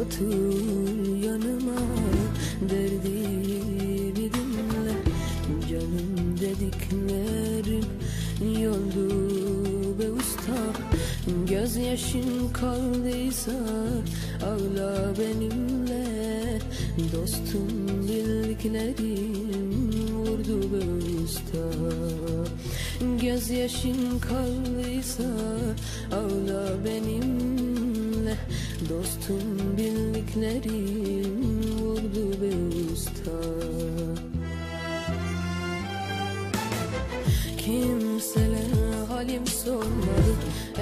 otur yanıma, derdimi dinle. Canım dediklerim yoldu be usta. Gözyaşın kaldıysa ağla benimle. Dostum bildiklerim vurdu be usta. Gözyaşın kaldıysa ağla benimle. Dostum bildiklerim vurdu be usta. Kimselere halim sormadı,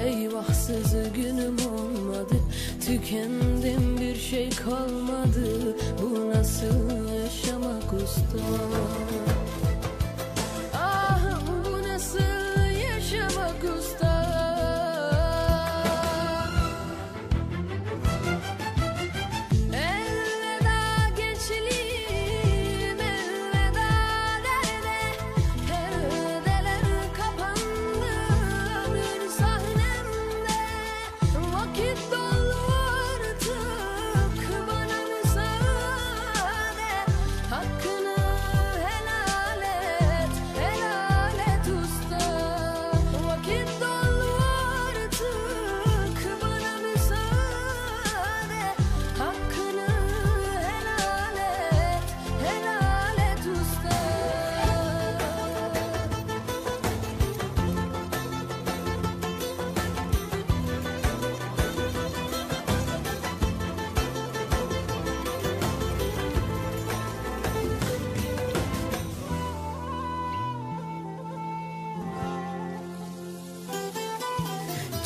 eyvahsız günüm olmadı. Tükendim, bir şey kalmadı, bu nasıl yaşamak usta? Ah, bu nasıl yaşamak usta?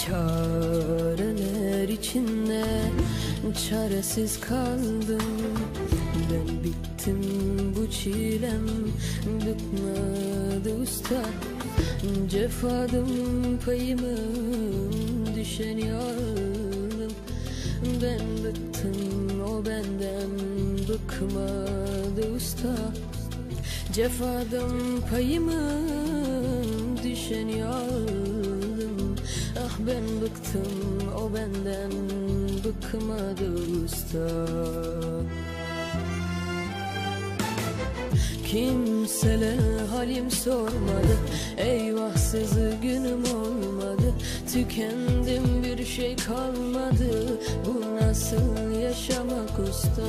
Çareler içinde çaresiz kaldım. Ben bittim, bu çilem bitmedi usta. Cefadım payımı, düşeni aldım. Ben bıktım, o benden bıkmadı usta. Cefadım payımı, düşeni aldım. Ah ben bıktım, o benden bıkmadı usta. Kimseler halim sormadı, eyvahsız günüm olmadı. Tükendim, bir şey kalmadı, bu nasıl yaşamak usta?